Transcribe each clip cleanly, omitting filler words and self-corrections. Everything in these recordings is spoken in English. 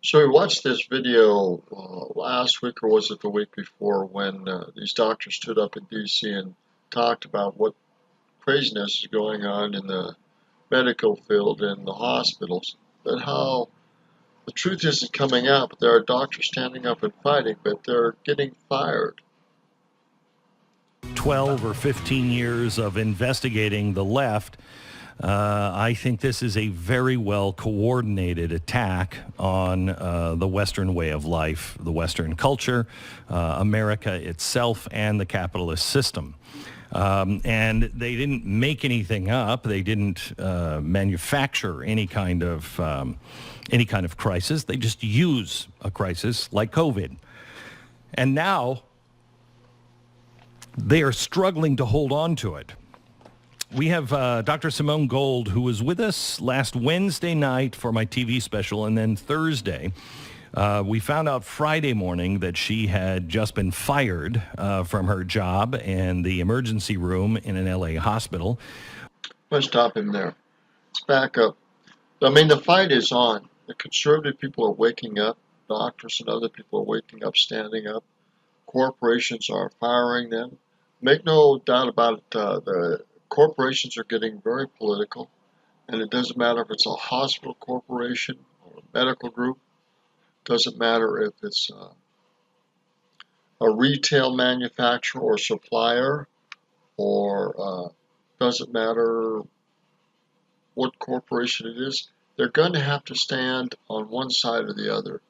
So we watched this video last week, or was it the week before, when these doctors stood up in D.C. and talked about what craziness is going on in the medical field in the hospitals, and how the truth isn't coming out, but there are doctors standing up and fighting, but they're getting fired. 12 or 15 years of investigating the left, I think this is a very well coordinated attack on the Western way of life, the Western culture, America itself, and the capitalist system. And they didn't make anything up. They didn't manufacture any kind of crisis. They just use a crisis like COVID. And now they are struggling to hold on to it. We have Dr. Simone Gold, who was with us last Wednesday night for my TV special, and then Thursday. We found out Friday morning that she had just been fired from her job in the emergency room in an LA hospital. Let's stop him there. Let's back up. I mean, the fight is on. The conservative people are waking up. Doctors and other people are waking up, standing up. Corporations are firing them. Make no doubt about it, the corporations are getting very political, and it doesn't matter if it's a hospital corporation or a medical group. It doesn't matter if it's a retail manufacturer or supplier, or doesn't matter what corporation it is. They're going to have to stand on one side or the other.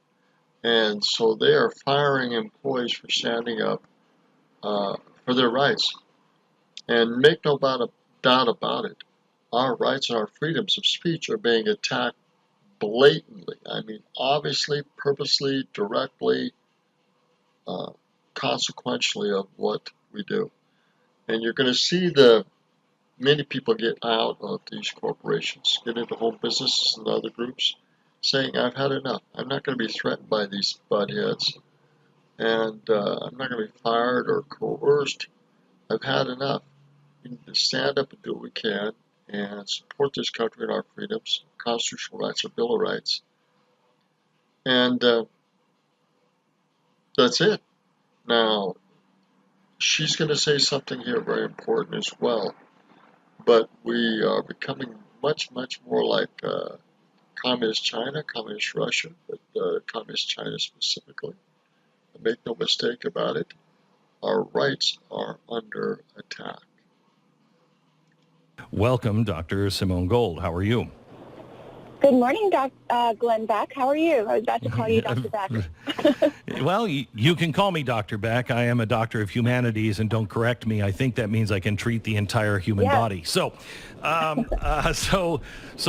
And so they are firing employees for standing up for their rights. And make no doubt about it, our rights and our freedoms of speech are being attacked blatantly. I mean, obviously, purposely, directly, consequentially of what we do. And you're going to see many people get out of these corporations, get into home businesses and other groups, saying, I've had enough. I'm not going to be threatened by these buttheads, and I'm not going to be fired or coerced. I've had enough. We need to stand up and do what we can and support this country and our freedoms, constitutional rights, our Bill of Rights. And that's it. Now, she's going to say something here very important as well, but we are becoming much, much more like Communist China, Communist Russia, but Communist China specifically. Make no mistake about it, our rights are under attack. Welcome, Dr. Simone Gold. How are you? Good morning, Glenn Beck. How are you? I was about to call you Dr. Beck. Well, you can call me Dr. Beck. I am a doctor of humanities, and don't correct me. I think that means I can treat the entire human body. So, so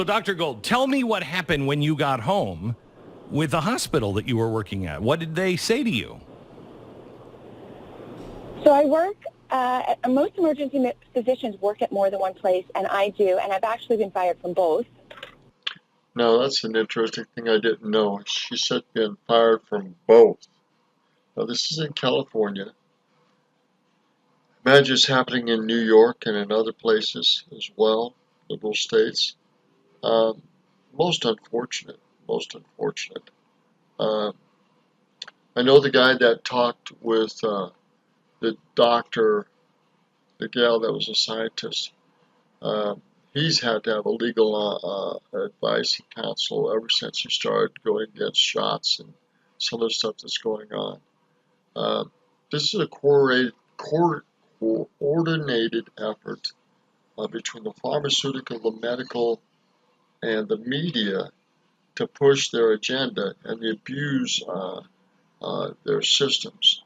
Dr. Gold, tell me what happened when you got home with the hospital that you were working at. What did they say to you? So I work, most emergency physicians work at more than one place, and I do, and I've actually been fired from both. Now, that's an interesting thing I didn't know. She said being fired from both. Now, this is in California. Imagine it's happening in New York and in other places as well, liberal states. Most unfortunate, most unfortunate. I know the guy that talked with the doctor, the gal that was a scientist. He's had to have a legal advice and counsel ever since he started going against shots and some of the stuff that's going on. This is a coordinated effort between the pharmaceutical, the medical, and the media to push their agenda and to abuse their systems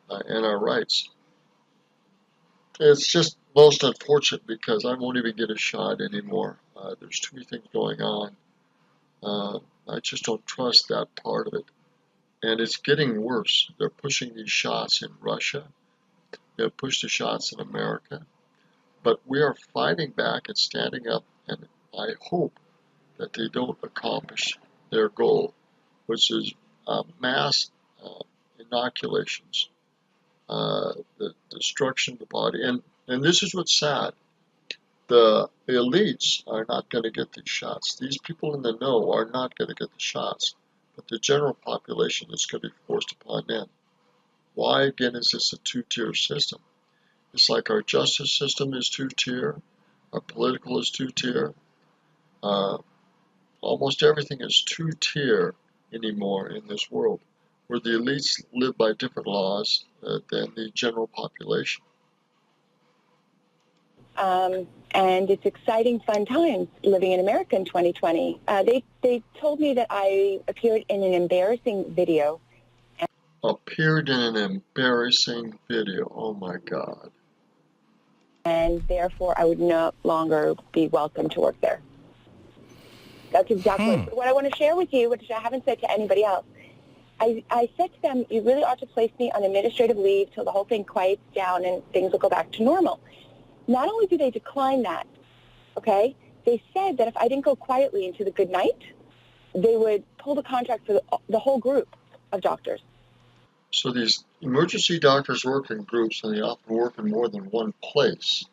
and our rights. It's just most unfortunate because I won't even get a shot anymore. There's too many things going on. I just don't trust that part of it. And it's getting worse. They're pushing these shots in Russia. They've pushed the shots in America. But we are fighting back and standing up, and I hope that they don't accomplish their goal, which is mass inoculations, the destruction of the body. And this is what's sad. The elites are not going to get these shots. These people in the know are not going to get the shots. but the general population is going to be forced upon them. Why, again, is this a two-tier system? It's like our justice system is two-tier, our political is two-tier. Almost everything is two-tier anymore in this world, where the elites live by different laws than the general population. And it's exciting, fun times living in America in 2020. They told me that I appeared in an embarrassing video. Appeared in an embarrassing video. Oh my God. And therefore I would no longer be welcome to work there. That's exactly what I want to share with you, which I haven't said to anybody else. I said to them, you really ought to place me on administrative leave till the whole thing quiets down and things will go back to normal. Not only do they decline that, okay, they said that if I didn't go quietly into the good night, they would pull the contract for the whole group of doctors. So these emergency doctors work in groups, and they often work in more than one place.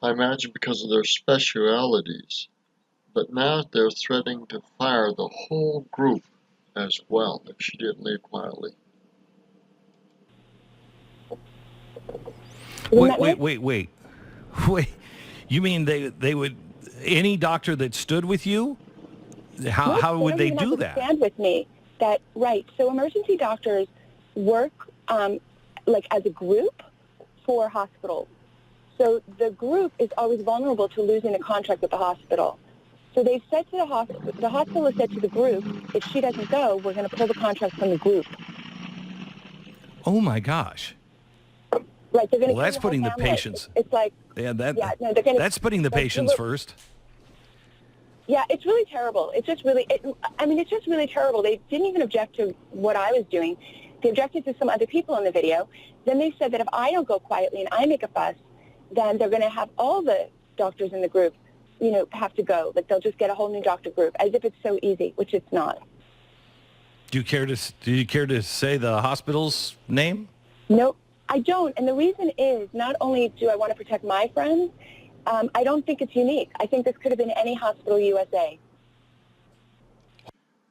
I imagine because of their specialities. But now they're threatening to fire the whole group as well if she didn't leave quietly. Wait. You mean they would, any doctor that stood with you? How would they do that? Stand with me. Right. So emergency doctors work like as a group for hospitals. So the group is always vulnerable to losing a contract with the hospital. So they've said to the hospital has said to the group, if she doesn't go, we're going to pull the contract from the group. Oh my gosh. Right. They're going to. Well, that's putting the patients. It's like. That's putting the patients first. Yeah, it's really terrible. It's just really. It's just really terrible. They didn't even object to what I was doing. They objected to some other people in the video. Then they said that if I don't go quietly and I make a fuss, then they're going to have all the doctors in the group, have to go. Like they'll just get a whole new doctor group, as if it's so easy, which it's not. Do you care to say the hospital's name? Nope, I don't. And the reason is not only do I want to protect my friends, I don't think it's unique. I think this could have been any hospital USA.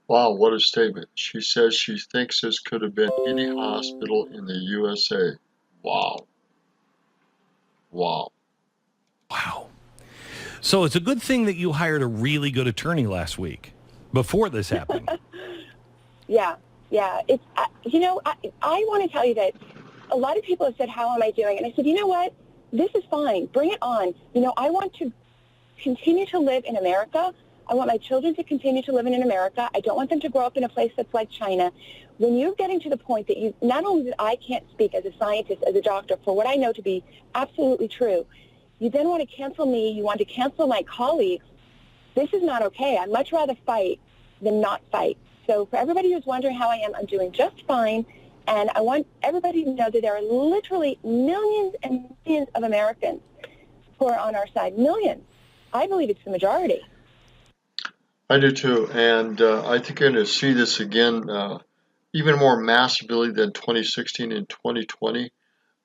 Wow, what a statement. She says she thinks this could have been any hospital in the USA. Wow. So it's a good thing that you hired a really good attorney last week before this happened. Yeah. It's I want to tell you that a lot of people have said, how am I doing? And I said, you know what? This is fine. Bring it on. I want to continue to live in America. I want my children to continue to live in America. I don't want them to grow up in a place that's like China. When you're getting to the point that not only that I can't speak as a scientist, as a doctor, for what I know to be absolutely true, you then want to cancel me. You want to cancel my colleagues. This is not okay. I'd much rather fight than not fight. So for everybody who's wondering how I am, I'm doing just fine. And I want everybody to know that there are literally millions and millions of Americans who are on our side. Millions. I believe it's the majority. I do too. And I think you're going to see this again even more massively than 2016 and 2020.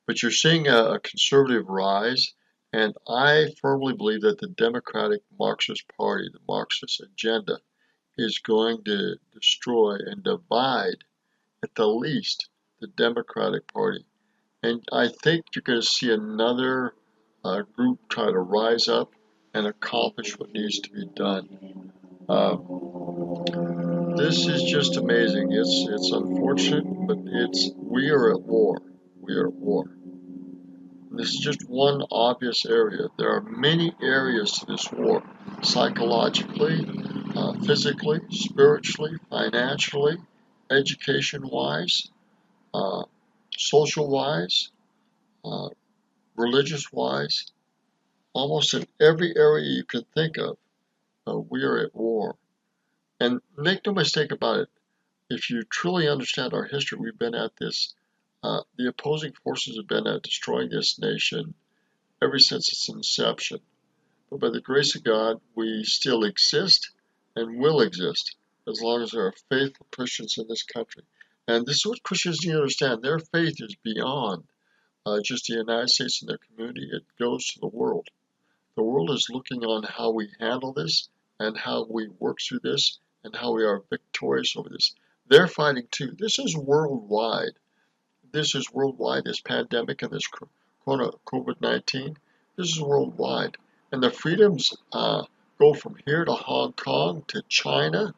But you're seeing a conservative rise. And I firmly believe that the Democratic Marxist Party, the Marxist agenda, is going to destroy and divide, at the least, the Democratic Party. And I think you're going to see another group try to rise up and accomplish what needs to be done. This is just amazing. It's unfortunate, but we are at war. We are at war. This is just one obvious area. There are many areas to this war, psychologically, physically, spiritually, financially, education-wise, social-wise, religious-wise. Almost in every area you can think of, we are at war. And make no mistake about it, if you truly understand our history, we've been at this, the opposing forces have been at destroying this nation ever since its inception. But by the grace of God, we still exist and will exist as long as there are faithful Christians in this country. And this is what Christians need to understand. Their faith is beyond just the United States and their community. It goes to the world. The world is looking on how we handle this and how we work through this and how we are victorious over this. They're fighting too. This is worldwide. This is worldwide, this pandemic and this COVID-19. This is worldwide. And the freedoms go from here to Hong Kong, to China,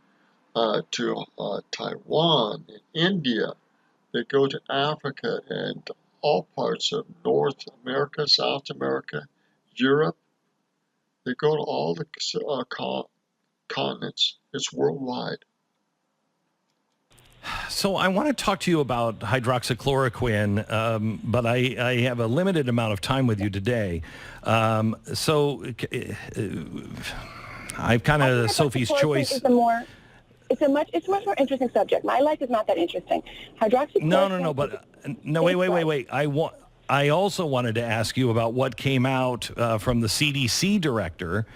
to Taiwan, India. They go to Africa and all parts of North America, South America, Europe. They go to all the continents. It's worldwide. So I want to talk to you about hydroxychloroquine, but I have a limited amount of time with you today. I've kind of Sophie's choice. It's a much more interesting subject. My life is not that interesting. Hydroxychloroquine. Wait. I also wanted to ask you about what came out from the CDC director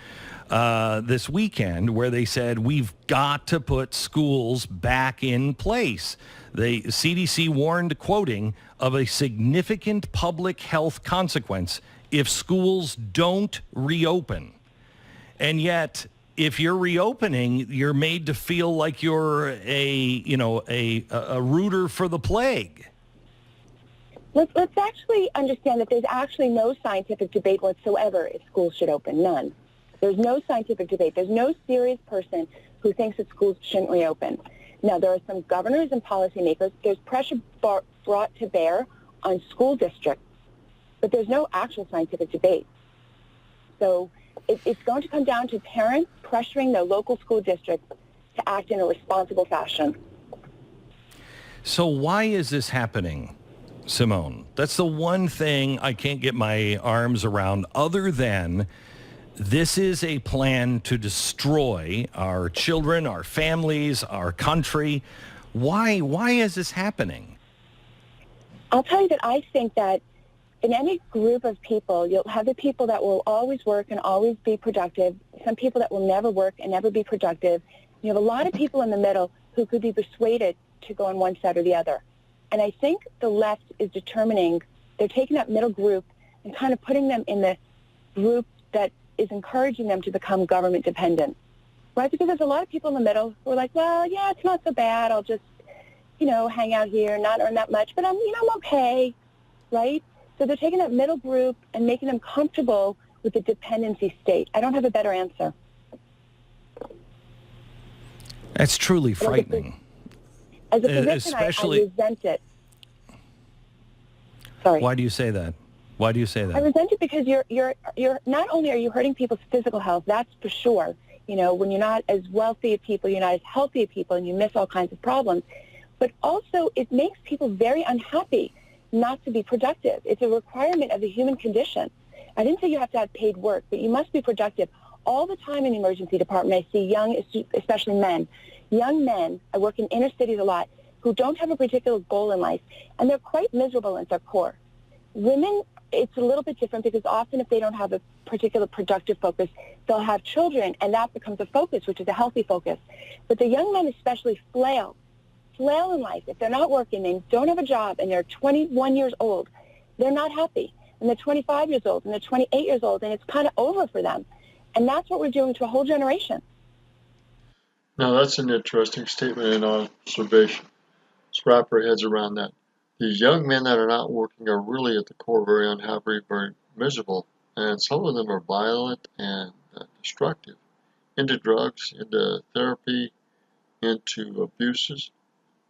this weekend, where they said we've got to put schools back in place. The CDC warned, quoting, of a significant public health consequence if schools don't reopen. And yet, if you're reopening, you're made to feel like you're a rooter for the plague. Let's actually understand that there's actually no scientific debate whatsoever if schools should open. None. There's no scientific debate. There's no serious person who thinks that schools shouldn't reopen. Now, there are some governors and policymakers. There's pressure brought to bear on school districts, but there's no actual scientific debate. So it's going to come down to parents pressuring their local school districts to act in a responsible fashion. So why is this happening, Simone? That's the one thing I can't get my arms around, other than this is a plan to destroy our children, our families, our country. Why is this happening? I'll tell you that I think that in any group of people, you'll have the people that will always work and always be productive, some people that will never work and never be productive. You have a lot of people in the middle who could be persuaded to go on one side or the other. And I think the left is determining, they're taking that middle group and kind of putting them in the group that is encouraging them to become government dependent, right? Because there's a lot of people in the middle who are like, well, yeah, it's not so bad. I'll just, hang out here, not earn that much, but I'm okay, right? So they're taking that middle group and making them comfortable with the dependency state. I don't have a better answer. That's truly frightening. As a physician, I resent it. Sorry. Why do you say that? I resent it because you're not only are you hurting people's physical health, that's for sure. When you're not as wealthy of people, you're not as healthy of people, and you miss all kinds of problems. But also, it makes people very unhappy not to be productive. It's a requirement of the human condition. I didn't say you have to have paid work, but you must be productive. All the time in the emergency department, I see young, especially men, young men, I work in inner cities a lot, who don't have a particular goal in life, and they're quite miserable at their core. Women, it's a little bit different because often if they don't have a particular productive focus, they'll have children, and that becomes a focus, which is a healthy focus. But the young men especially flail in life. If they're not working, they don't have a job, and they're 21 years old, they're not happy. And they're 25 years old, and they're 28 years old, and it's kind of over for them. And that's what we're doing to a whole generation. Now, that's an interesting statement and observation. Let's wrap our heads around that. The young men that are not working are really at the core very unhappy, very miserable, and some of them are violent and destructive, into drugs, into therapy, into abuses.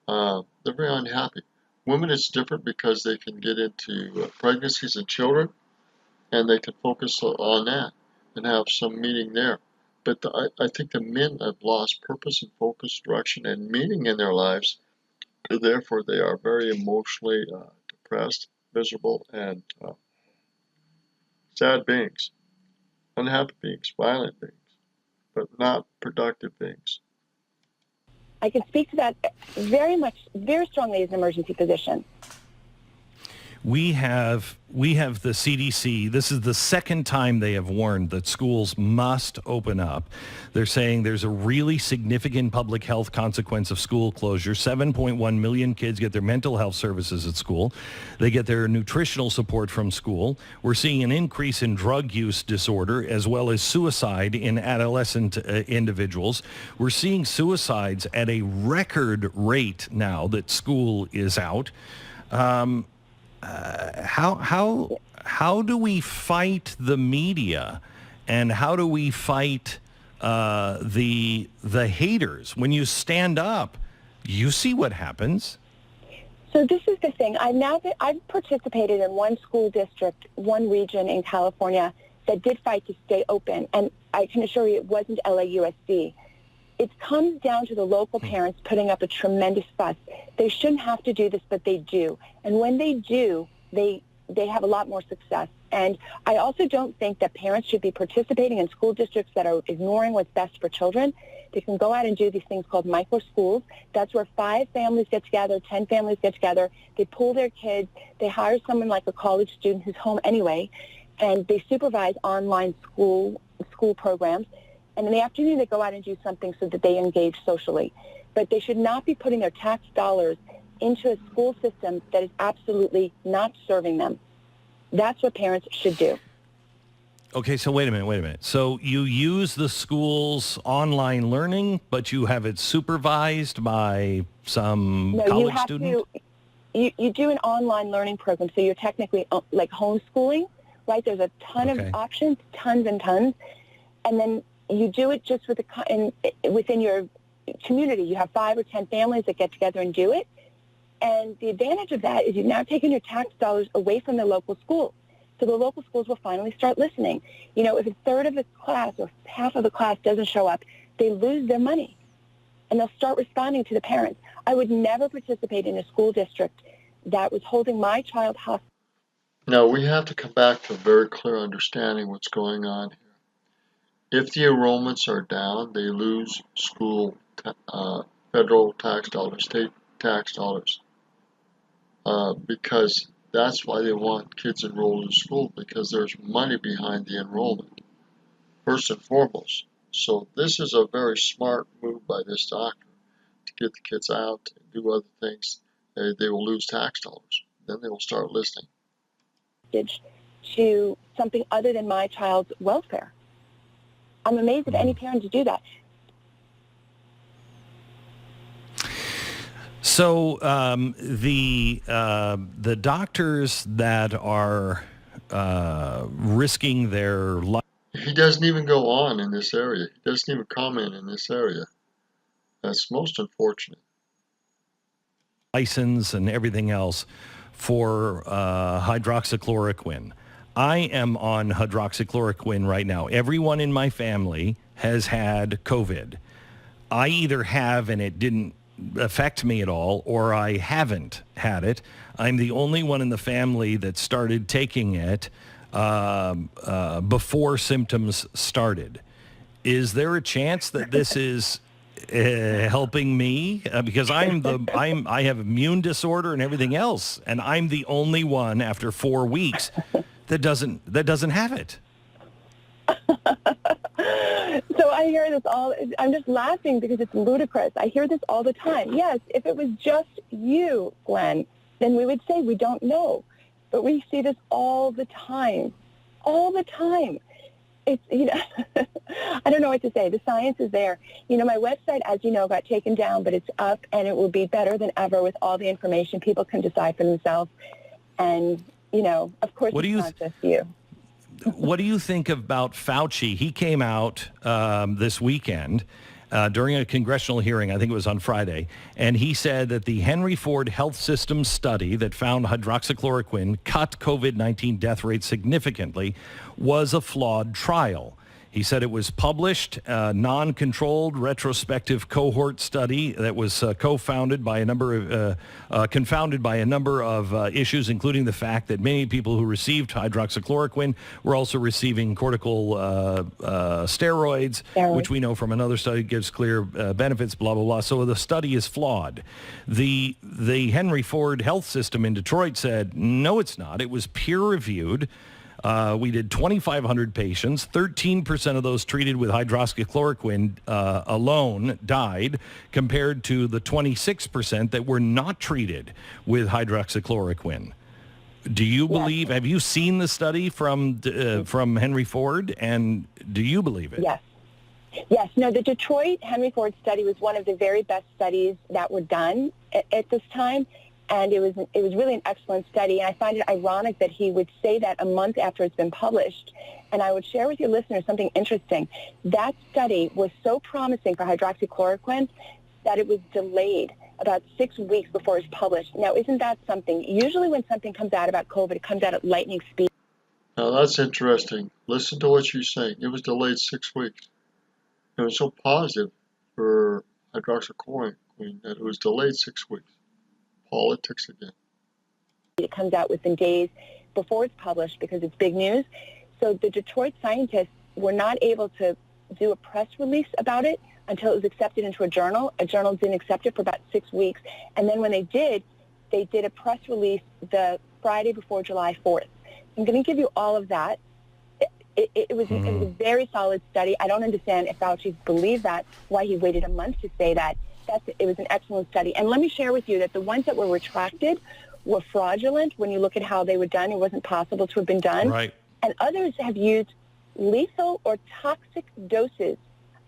They're very unhappy. Women, it's different because they can get into pregnancies and children, and they can focus on that and have some meaning there. But I think the men have lost purpose and focus, direction, and meaning in their lives. Therefore, they are very emotionally depressed, miserable, and sad beings, unhappy beings, violent beings, but not productive beings. I can speak to that very strongly as an emergency physician. we have the CDC. This is the second time they have warned that schools must open up. They're saying there's a really significant public health consequence of school closure. 7.1 million kids get their mental health services at school. They get their nutritional support from school. We're seeing an increase in drug use disorder as well as suicide in adolescent individuals. We're seeing suicides at a record rate now that school is out. How do we fight the media, and how do we fight the haters? When you stand up, you see what happens. So this is the thing. I've participated in one school district, one region in California that did fight to stay open, and I can assure you it wasn't LAUSD. It comes down to the local parents putting up a tremendous fuss. They shouldn't have to do this, but they do. And when they do, they have a lot more success. And I also don't think that parents should be participating in school districts that are ignoring what's best for children. They can go out and do these things called micro schools. That's where 5 families get together, 10 families get together. They pool their kids. They hire someone like a college student who's home anyway, and they supervise online school programs. And in the afternoon, they go out and do something so that they engage socially. But they should not be putting their tax dollars into a school system that is absolutely not serving them. That's what parents should do. Okay, so wait a minute. So you use the school's online learning, but you have it supervised by some college student? You do an online learning program, so you're technically like homeschooling, right? There's a ton of options, tons and tons. And then you do it just within your community. You have 5 or 10 families that get together and do it. And the advantage of that is you've now taken your tax dollars away from the local schools. So the local schools will finally start listening. You know, if a third of the class or half of the class doesn't show up, they lose their money. And they'll start responding to the parents. I would never participate in a school district that was holding my child hostage. Now, we have to come back to a very clear understanding what's going on here. If the enrollments are down, they lose school federal tax dollars, state tax dollars, because that's why they want kids enrolled in school, because there's money behind the enrollment, first and foremost. So this is a very smart move by this doctor to get the kids out and do other things. They will lose tax dollars. Then they will start listening to something other than my child's welfare. I'm amazed at any parent to do that. So the doctors that are risking their life. He doesn't even go on in this area. He doesn't even comment in this area. That's most unfortunate. License and everything else for hydroxychloroquine. I am on hydroxychloroquine right now. Everyone in my family has had COVID. I either have and it didn't affect me at all, or I haven't had it. I'm the only one in the family that started taking it before symptoms started. Is there a chance that this is helping me? Because I have immune disorder and everything else, and I'm the only one after 4 weeks that doesn't have it. So I hear this all. I'm just laughing because it's ludicrous. I hear this all the time. Yes, if it was just you, Glenn, then we would say we don't know. But we see this all the time. All the time. It's, you know, I don't know what to say. The science is there. You know, my website, as you know, got taken down, but it's up, and it will be better than ever with all the information. People can decide for themselves. And, you know, of course, it's not just you. What do you think about Fauci? He came out this weekend during a congressional hearing, I think it was on Friday, and he said that the Henry Ford Health System study that found hydroxychloroquine cut COVID-19 death rates significantly was a flawed trial. He said it was published, non-controlled retrospective cohort study that was confounded by a number of issues, including the fact that many people who received hydroxychloroquine were also receiving cortical steroids, which we know from another study gives clear benefits, blah, blah, blah. So the study is flawed. The Henry Ford Health System in Detroit said, no, it's not. It was peer-reviewed. We did 2,500 patients. 13% of those treated with hydroxychloroquine alone died, compared to the 26% that were not treated with hydroxychloroquine. Do you believe? Have you seen the study from Henry Ford, and do you believe it? Yes. Yes. No, the Detroit Henry Ford study was one of the very best studies that were done at this time. And it was really an excellent study. And I find it ironic that he would say that a month after it's been published. And I would share with your listeners something interesting. That study was so promising for hydroxychloroquine that it was delayed about 6 weeks before it was published. Now, isn't that something? Usually when something comes out about COVID, it comes out at lightning speed. Now that's interesting. Listen to what she's saying. It was delayed 6 weeks. It was so positive for hydroxychloroquine that it was delayed 6 weeks. Politics again. It comes out within days before it's published because it's big news. So the Detroit scientists were not able to do a press release about it until it was accepted into a journal. A journal didn't accept it for about 6 weeks. And then when they did a press release the Friday before July 4th. I'm going to give you all of that. It was a very solid study. I don't understand if Fauci believed that, why he waited a month to say that. It was an excellent study. And let me share with you that the ones that were retracted were fraudulent. When you look at how they were done, it wasn't possible to have been done. Right. And others have used lethal or toxic doses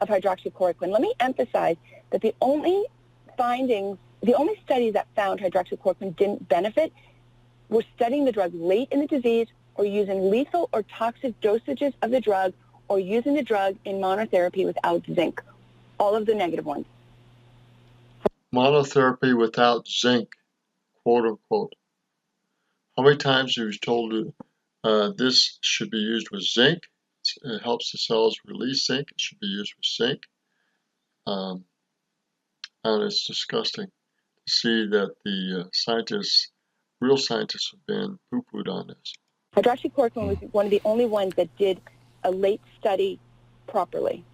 of hydroxychloroquine. Let me emphasize that the only studies that found hydroxychloroquine didn't benefit were studying the drug late in the disease or using lethal or toxic dosages of the drug or using the drug in monotherapy without zinc. All of the negative ones. Monotherapy without zinc, quote unquote. How many times have you told this should be used with zinc? It helps the cells release zinc. It should be used with zinc. And it's disgusting to see that the real scientists have been poo-pooed on this. Hydroxychloroquine was one of the only ones that did a late study properly.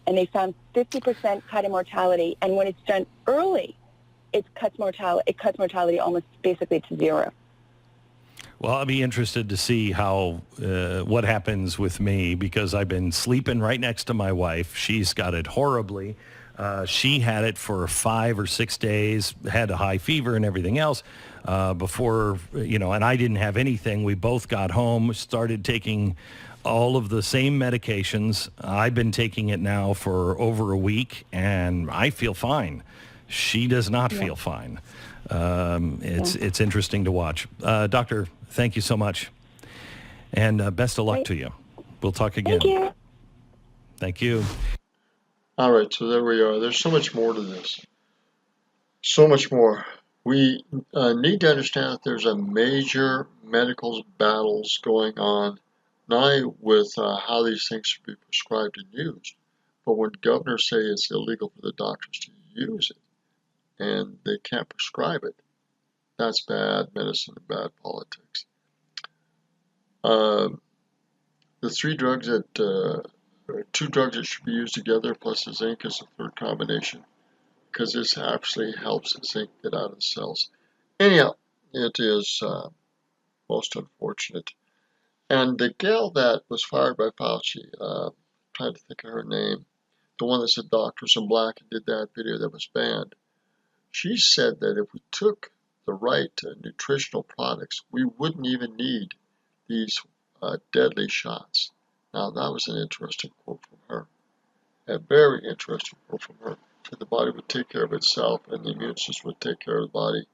And they found 50% cut in mortality. And when it's done early, it cuts mortality almost basically to zero. Well, I'll be interested to see what happens with me, because I've been sleeping right next to my wife. She's got it horribly. She had it for 5 or 6 days, had a high fever and everything else before, and I didn't have anything. We both got home, started taking all of the same medications. I've been taking it now for over a week, and I feel fine. She does not feel fine. It's interesting to watch. Doctor, thank you so much, and best of luck to you. We'll talk again. Thank you. Thank you. All right, so there we are. There's so much more to this. So much more. We need to understand that there's a major medical battles going on, not only with how these things should be prescribed and used, but when governors say it's illegal for the doctors to use it and they can't prescribe it, that's bad medicine and bad politics. The two drugs that should be used together plus the zinc is the third combination, because this actually helps the zinc get out of the cells. Anyhow, it is most unfortunate. And the gal that was fired by Fauci, trying to think of her name, the one that said doctors in black and did that video that was banned, she said that if we took the right nutritional products, we wouldn't even need these deadly shots. Now, that was an interesting quote from her. A very interesting quote from her. Said the body would take care of itself and the immune system would take care of the body.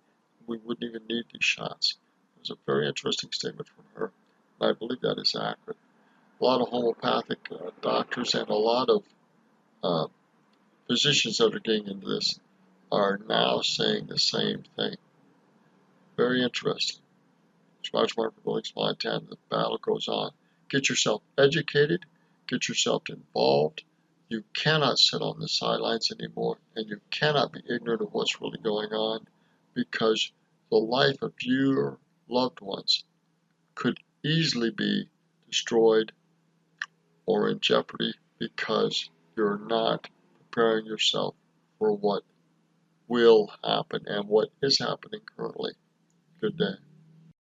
We wouldn't even need these shots. It was a very interesting statement from her. I believe that is accurate. A lot of homeopathic doctors and a lot of physicians that are getting into this are now saying the same thing. Very interesting. It's Roger Mark from Billings, Montana. The battle goes on. Get yourself educated. get yourself involved. You cannot sit on the sidelines anymore, and you cannot be ignorant of what's really going on, because the life of your loved ones could easily be destroyed or in jeopardy because you're not preparing yourself for what will happen and what is happening currently. Good day.